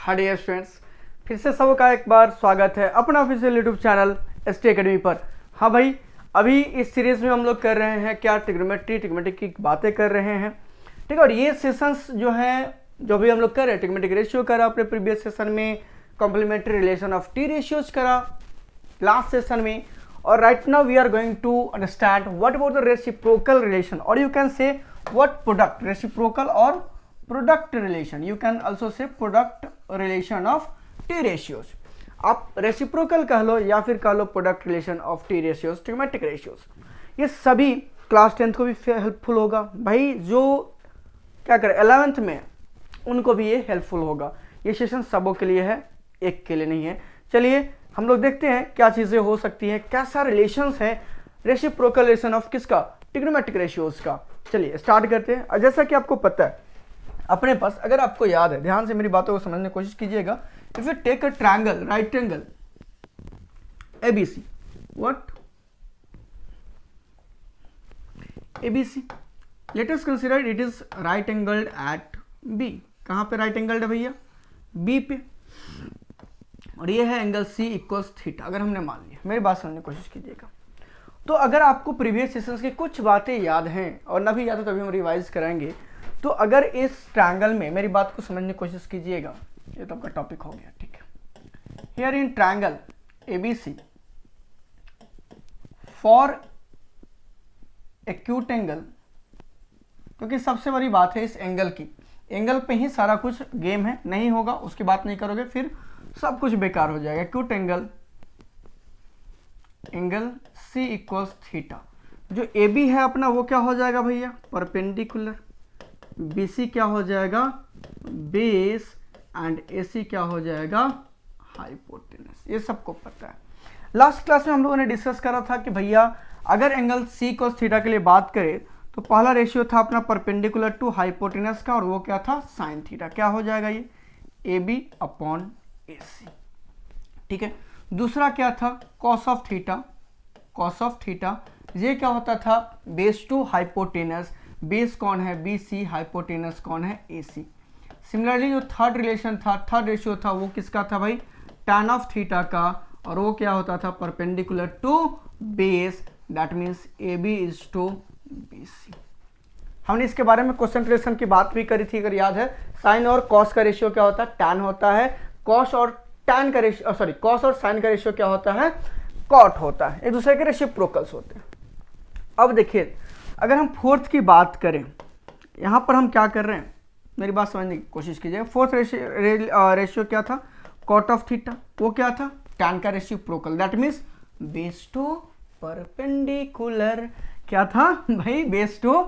Hi dear students, फिर से सबका एक बार स्वागत है अपना official YouTube channel ST academy पर। हाँ भाई, अभी इस सीरीज में हम लोग कर रहे हैं क्या, ट्रिग्नोमेट्री की बातें कर रहे हैं। ठीक है, और ये सेशंस जो हैं, जो भी हम लोग कर रहे हैं, ट्रिग्नोमेट्रिक रेशियो करा अपने प्रीवियस सेशन में, complementary relation of T ratios करा लास्ट सेशन में, और right now we are going to understand what about the reciprocal relation, और you can say what product, reciprocal और product relation, you can also say product relation of T ratios. आप reciprocal कह लो या फिर कह लो product relation of T ratios, trigonometric ratios. ये सभी क्लास 10th को भी हेल्पफुल होगा भाई, जो क्या करे 11th में उनको भी ये हेल्पफुल होगा। ये सेशन सबों के लिए है, एक के लिए नहीं है। चलिए हम लोग देखते हैं क्या चीज़ें हो सकती हैं, कैसा रिलेशंस है रेसिप्रोकल रिलेशन ऑफ किसका, ट्रिग्नोमेट्रिक रेशियोज का। चलिए स्टार्ट करते हैं। और जैसा कि आपको पता है अपने पास, अगर आपको याद है, ध्यान से मेरी बातों को समझने की कोशिश कीजिएगा। If you take a triangle, right angle ABC, what ABC, let us consider it is right angled at B. कहां पे राइट एंगल्ड है भैया, बी पे, और ये है एंगल सी इक्वल्स थीटा। अगर हमने मान लिया, मेरी बात समझने की कोशिश कीजिएगा। तो अगर आपको प्रीवियस सेशंस की कुछ बातें याद हैं और ना भी याद है तो अभी हम रिवाइज कराएंगे। तो अगर इस ट्रायंगल में, मेरी बात को समझने की कोशिश कीजिएगा, ये तो आपका टॉपिक हो गया, ठीक है। Here in triangle ABC for acute angle, क्योंकि सबसे बड़ी बात है इस एंगल की, एंगल पे ही सारा कुछ गेम है, नहीं होगा उसकी बात नहीं करोगे फिर सब कुछ बेकार हो जाएगा। Acute angle, angle C equals theta, जो ए बी है अपना वो क्या हो जाएगा भैया, परपेंडिकुलर, बी सी क्या हो जाएगा, बेस, एंड ए सी क्या हो जाएगा, हाइपोटेनस। ये सबको पता है। लास्ट क्लास में हम लोगों ने डिस्कस करा था कि भैया अगर एंगल सी cos थीटा के लिए बात करें तो पहला रेशियो था अपना परपेंडिकुलर टू हाइपोटेनस का, और वो क्या था, साइन थीटा। क्या हो जाएगा ये, ए बी अपॉन ए सी, ठीक है। दूसरा क्या था, cos of theta, cos of theta ये क्या होता था, बेस टू हाइपोटेनस, बेस कौन है बी सी, हाइपोटेनस कौन है ए सी। सिमिलरली जो थर्ड रिलेशन था, थर्ड रेशियो था, वो किसका था भाई, tan ऑफ थीटा का, और वो क्या होता था, perpendicular to base, that means A B is to B C. हमने इसके बारे में क्वेश्चन रिलेशन की बात भी करी थी, अगर याद है। साइन और कॉस का रेशियो क्या होता है, tan होता है। कॉस और tan का रेशियो, सॉरी, कॉस और साइन का रेशियो क्या होता है, कॉट होता है। एक दूसरे के रेसिप्रोकल्स होते हैं। अब देखिए अगर हम फोर्थ की बात करें, यहाँ पर हम क्या कर रहे हैं, मेरी बात समझने की कोशिश कीजिए। फोर्थ रेशियो क्या था, कॉट ऑफ थीटा, वो क्या था, tan का reciprocal, that means base to perpendicular. क्या था भाई, बेस टू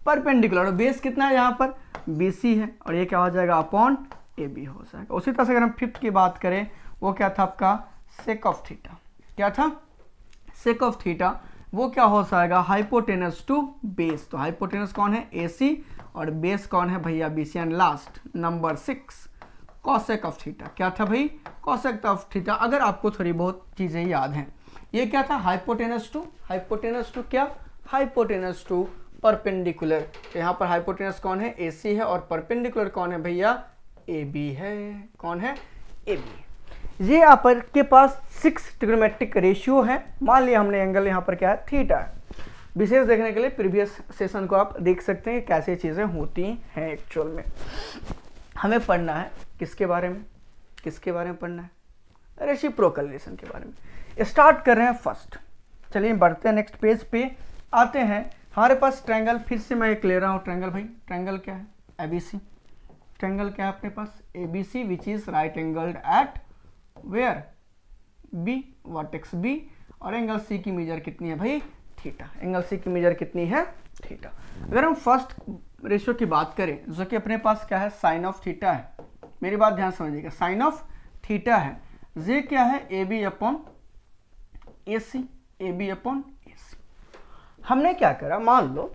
परपेंडिकुलर, और बेस कितना है यहाँ पर, BC है, और ये क्या हो जाएगा, अपॉन AB हो जाएगा। उसी तरह से अगर हम फिफ्थ की बात करें, वो क्या था आपका, सेक ऑफ थीटा। क्या था, सेक ऑफ थीटा, वो क्या हो जाएगा, हाइपोटेनस टू बेस। तो हाइपोटेनस कौन है, AC, और बेस कौन है भैया, BC। And last number 6 cosec of theta. क्या था भाई, कॉसेक ऑफ थीटा। अगर आपको थोड़ी बहुत चीजें याद हैं, ये क्या था, हाइपोटेनस टू क्या, हाइपोटेनस टू परपेंडिकुलर। तो यहाँ पर हाइपोटेनस कौन है, AC है, और परपेंडिकुलर कौन है भैया, AB है। कौन है, AB। ये यहाँ पर के पास 6 ट्रिग्नोमेट्रिक रेशियो है। मान लिया हमने एंगल यहाँ पर क्या है, थीटा है। विशेष देखने के लिए प्रीवियस सेशन को आप देख सकते हैं कि कैसे चीज़ें होती हैं एक्चुअल में। हमें पढ़ना है किसके बारे में, किसके बारे में पढ़ना है, रेसिप्रोकल रिलेशन के बारे में। स्टार्ट कर रहे हैं फर्स्ट। चलिए बढ़ते हैं नेक्स्ट पेज पे, आते हैं। हमारे पास ट्रायंगल, फिर से मैं एक ले रहा हूँ ट्रायंगल भाई। ट्रायंगल क्या है, ABC। ट्रायंगल क्या है अपने पास, ABC, which is right angled at where, B, vertex B, और एंगल C की मेजर कितनी है भाई, थीटा। एंगल C की मेजर कितनी है, थीटा। अगर हम फर्स्ट रेशियो की बात करें, जो कि अपने पास क्या है, साइन ऑफ थीटा है। मेरी बात ध्यान समझिएगा, साइन ऑफ थीटा है। ये क्या है, AB upon AC, AB upon AC। हमने क्या करा, मान लो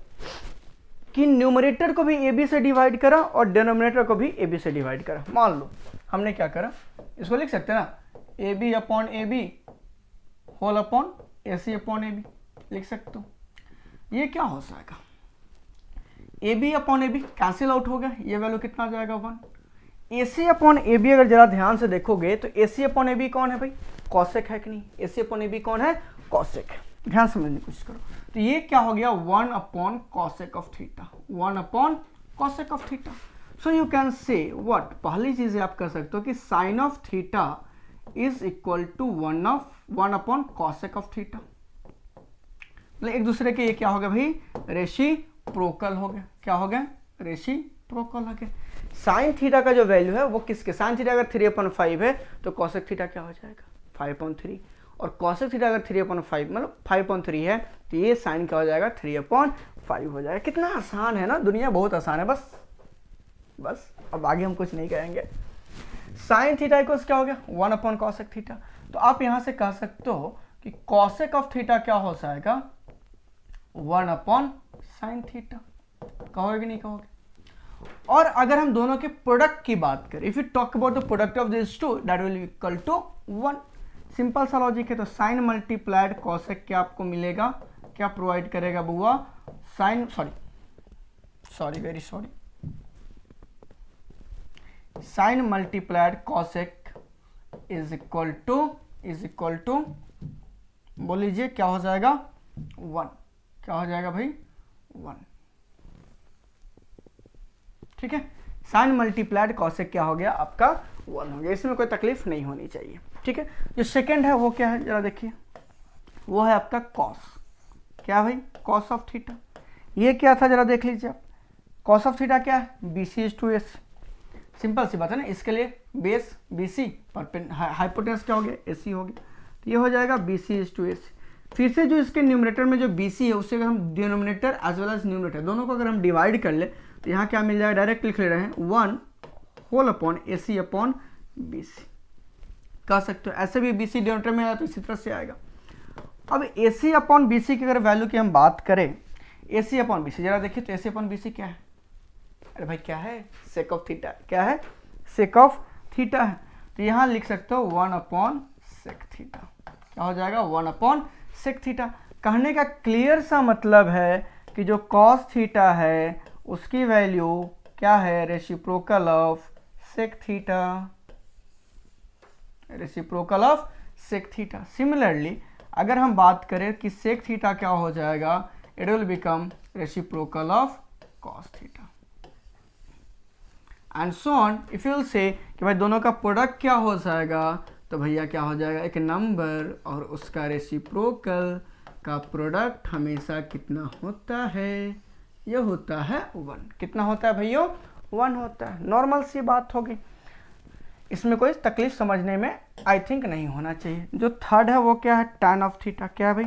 कि न्यूमरेटर को भी AB से डिवाइड करा और डिनोमिनेटर को भी AB से डिवाइड करा। मान लो हमने क्या करा, इसको लिख सकते हैं ना, AB upon AB whole upon AC upon AB, लिख सकते हो। ये क्या हो जाएगा, AB upon AB cancel out हो गया, ये वैल्यू कितना आ जाएगा, 1। ए सी अपॉन ए बी अगर जरा ध्यान से देखोगे तो ए सी अपॉन ए बी कौन है भाई, कॉसेक है कि नहीं, ए सी अपॉन ए बी कौन है, कॉसेक है। ध्यान समझने की कोशिश करो, तो ये क्या हो गया 1 upon cosec of theta, 1 upon cosec of theta. So you can say what, पहली चीज आप कर सकते हो कि sine of theta is equal to 1 upon cosec of theta, मतलब एक दूसरे के ये क्या हो गया भाई, रेसिप्रोकल हो गया, क्या हो गया, रेसिप्रोकल हो गया। साइन थीटा का जो वैल्यू है वो किसके, साइन थीटा अगर 3/5 है तो कॉसेक थीटा क्या हो जाएगा 5/3, और कॉसेक थीटा अगर 3/5 मतलब 5/3 है तो ये साइन क्या हो जाएगा 3/5 हो जाएगा। कितना आसान है ना, दुनिया बहुत आसान है, बस अब आगे हम कुछ नहीं करेंगे। साइन थीटा इक्वल्स क्या हो गया 1 अपॉन कॉसेक थीटा, तो आप यहां से कह सकते हो कि कॉसेक ऑफ थीटा क्या हो जाएगा 1 अपॉन साइन थीटा, कहोगे कि नहीं कहोगे। और अगर हम दोनों के प्रोडक्ट की बात करें, if you talk about the product of this to that will equal to 1, simple सा लॉजिक है। तो साइन मल्टीप्लाइड कॉसेक क्या आपको मिलेगा, क्या प्रोवाइड करेगा बुआ, sine sine multiplied cosec is equal to बोल लीजिए क्या हो जाएगा 1, क्या हो जाएगा भाई 1, ठीक है। साइन मल्टीप्लाइड कॉसेक क्या हो गया आपका 1 हो गया, इसमें कोई तकलीफ नहीं होनी चाहिए, ठीक है। जो सेकंड है वो क्या है जरा देखिए, वो है आपका कॉस, क्या भाई कॉस ऑफ थीटा। ये क्या था जरा देख लीजिए आप, कॉस ऑफ थीटा क्या है BC is to AC, simple सी बात है ना। इसके लिए बेस BC पर हाइपोटेनस क्या हो गया AC हो गया, तो ये हो जाएगा BC इज टू AC। फिर से जो इसके न्यूमरेटर में जो BC है उससे अगर हम denominator as well as numerator दोनों को अगर हम डिवाइड कर ले तो यहाँ क्या मिल जाएगा, डायरेक्ट लिख ले रहे हैं 1 whole upon AC upon BC कह सकते हो। ऐसे भी BC डिनोमिनेटर में आया तो इसी तरह से आएगा। अब AC अपॉन BC की अगर वैल्यू की हम बात करें, AC अपॉन BC जरा देखिए तो AC अपॉन BC क्या है, अरे भाई क्या है सेक ऑफ थीटा, क्या है सेक ऑफ थीटा है। तो यहाँ लिख सकते हो 1 अपॉन सेक थीटा, क्या हो जाएगा 1 अपॉन सेक थीटा। कहने का क्लियर सा मतलब है कि जो कॉस थीटा है उसकी वैल्यू क्या है reciprocal of sec theta, reciprocal of sec theta. Similarly अगर हम बात करें कि सेक थीटा क्या हो जाएगा, it will become reciprocal of cos theta and so on. If you will say कि भाई दोनों का प्रोडक्ट क्या हो जाएगा, तो भैया क्या हो जाएगा एक नंबर और उसका रेसिप्रोकल का प्रोडक्ट हमेशा कितना होता है, ये होता है 1। कितना होता है भैया 1 होता है, नॉर्मल सी बात होगी, इसमें कोई तकलीफ समझने में आई थिंक नहीं होना चाहिए। जो थर्ड है वो क्या है tan ऑफ थीटा, क्या है भाई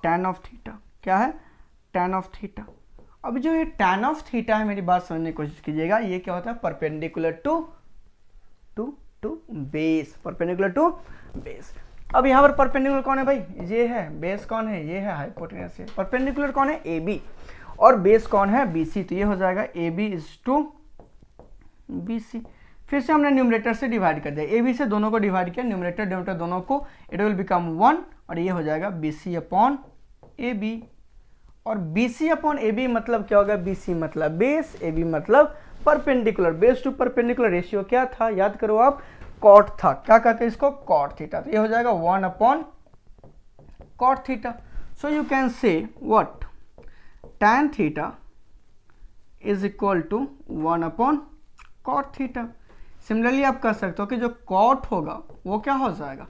tan ऑफ थीटा, क्या है tan ऑफ थीटा। अब जो ये tan ऑफ थीटा है मेरी बात समझने की कोशिश कीजिएगा, ये क्या होता है perpendicular to base, perpendicular to base. अब यहाँ पर परपेंडिकुलर कौन है भाई, ये है, बेस कौन है, ये है, हाइपोटेनस है। परपेंडिकुलर कौन है AB और बेस कौन है BC, तो ये हो जाएगा AB इज टू BC। फिर से हमने न्यूमरेटर से डिवाइड कर दिया, AB से दोनों को डिवाइड किया, न्यूमरेटर डिनोमिनेटर दोनों को, इट विल बिकम 1 और ये हो जाएगा BC अपॉन AB। और BC अपॉन AB मतलब क्या होगा, BC मतलब बेस, AB मतलब perpendicular, base to perpendicular ratio क्या था याद करो आप, कॉट था, क्या कहते हैं इसको कॉट थीटा। तो ये हो जाएगा 1 upon cot theta. So you can say what tan theta is equal to 1 upon cot theta. Similarly आप कह सकते हो कि जो कॉट होगा वो क्या हो जाएगा,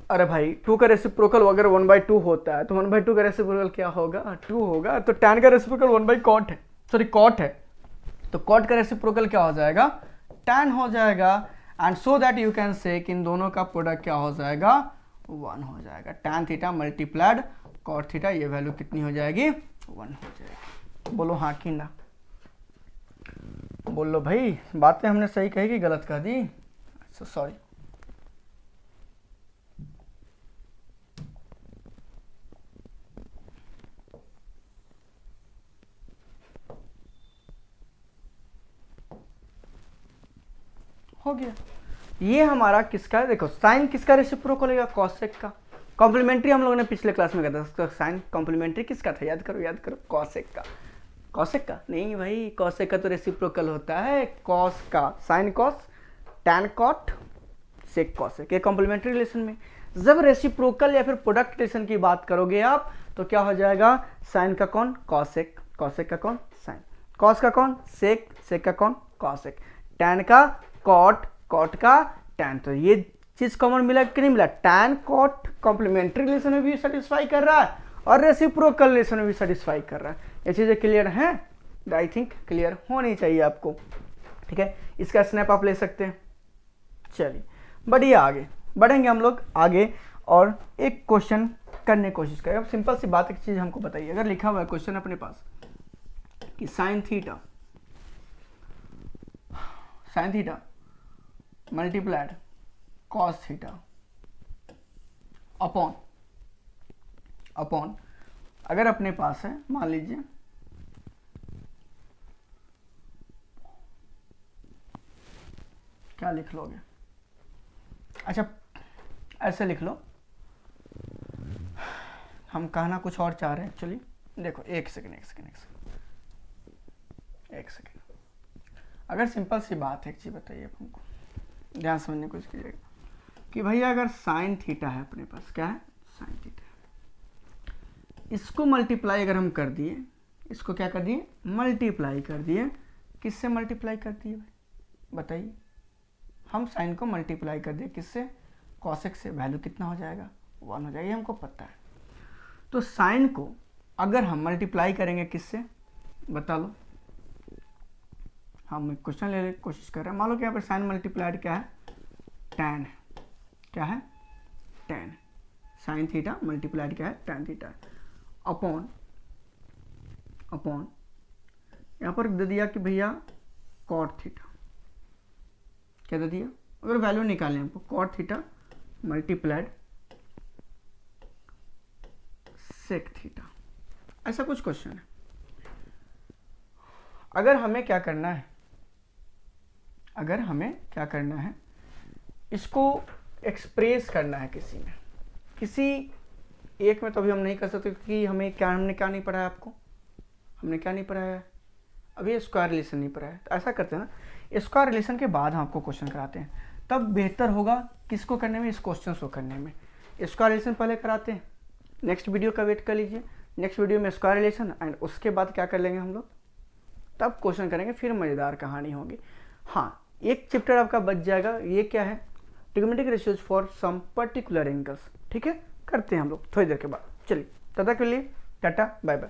अरे भाई 2 का रेसिप्रोकल अगर 1/2 होता है तो 1/2 का रेसिप्रोकल क्या होगा 2 होगा, तो tan का रेसिप्रोकल 1/cot है, सॉरी कॉट है, तो कॉट का रेसिप्रोकल क्या हो जाएगा tan हो जाएगा। And so that you can से कि इन दोनों का प्रोडक्ट क्या हो जाएगा 1 हो जाएगा। tan theta multiplied cot theta, ये वैल्यू कितनी हो जाएगी 1 हो जाएगी। बोलो हाँ कि ना, बोलो भाई बातें हमने सही कही कि गलत कह दी, सॉरी। हो गया, ये हमारा किसका है, देखो साइन किसका रेसिप्रोकल होगा कॉसेक का। कॉम्प्लीमेंट्री हम लोगों ने पिछले क्लास में कहा था, साइन कॉम्प्लीमेंट्री किसका था याद करो कॉसेक का। कॉसेक का नहीं भाई, कॉसेक का तो रेसिप्रोकल होता है कॉस का, sine cos, tan cot, sec cosec, ये कॉम्प्लीमेंट्री रिलेशन में। जब रेसिप्रोकल या फिर प्रोडक्ट रिलेशन की बात करोगे आप तो क्या हो जाएगा, साइन का कौन, कॉसेक, कॉसेक का कौन, साइन, कॉस का कौन, सेक, सेक का कौन, कॉसेक, टैन का कॉट, कॉट का टैन। तो ये चीज कॉमन मिला कि नहीं मिला, टैन कॉट कॉम्प्लीमेंट्री रिलेशन में भी सेटिस्फाई कर रहा है और रेसिप्रोकल रिलेशन में भी सेटिस्फाई कर रहा है। ये चीजें क्लियर हैं, आई थिंक क्लियर होनी चाहिए आपको, ठीक है। इसका स्नैप आप ले सकते हैं। चलिए बढ़िया, आगे बढ़ेंगे हम लोग आगे और एक क्वेश्चन करने की कोशिश करें। अब सिंपल सी बात, एक चीज हमको बताइए, अगर लिखा हुआ है क्वेश्चन अपने पास कि sine theta multiplied cos theta upon अगर अपने पास है, मान लीजिए क्या लिख लोगे, अच्छा ऐसे लिख लो, हम कहना कुछ और चाह रहे हैं एक्चुअली। देखो एक सेकेंड, अगर सिंपल सी बात है, एक चीज बताइए हमको, ध्यान समझने की कोशिश कीजिएगा कि भैया अगर साइन थीटा है अपने पास, क्या है, साइन थीटा, इसको मल्टीप्लाई अगर हम कर दिए, इसको क्या कर दिए, मल्टीप्लाई कर दिए, किससे मल्टीप्लाई कर दिए भाई बताइए, हम साइन को मल्टीप्लाई कर दिए किससे, कॉसेक से, वैल्यू कितना हो जाएगा, 1 हो जाएगा, हमको पता है। तो साइन को अगर हम मल्टीप्लाई करेंगे किससे बता लो, हम क्वेश्चन लेने की कोशिश कर रहे हैं, मान लो कि यहाँ पर साइन मल्टीप्लाइड क्या है, टैन है, क्या है, टैन, साइन थीटा मल्टीप्लाइड क्या है, टैन थीटा, अपॉन यहाँ पर दे दिया कि भैया कॉट थीटा, क्या दे दिया, अगर वैल्यू निकालें हमको, cot theta multiplied sec theta, ऐसा कुछ क्वेश्चन है। अगर हमें क्या करना है, इसको एक्सप्रेस करना है किसी में, किसी एक में तो अभी हम नहीं कर सकते क्योंकि हमने क्या नहीं पढ़ा है, हमने क्या नहीं पढ़ाया है, अभी स्क्वायर रिलेशन नहीं पढ़ा है। तो ऐसा करते हैं ना, स्क्वायर रिलेशन के बाद हम आपको क्वेश्चन कराते हैं, तब बेहतर होगा किसको करने में, इस क्वेश्चन को करने में। स्क्वायर रिलेशन पहले कराते हैं, नेक्स्ट वीडियो का वेट कर लीजिए, नेक्स्ट वीडियो में स्क्वायर रिलेशन एंड उसके बाद क्या कर लेंगे हम लोग, तब क्वेश्चन करेंगे, फिर मज़ेदार कहानी होगी। हाँ, एक चैप्टर आपका बच जाएगा, ये क्या है, trigonometric ratios for some particular angles, ठीक है, करते हैं हम लोग थोड़ी देर के बाद। चलिए तब तक के लिए टाटा बाय बाय।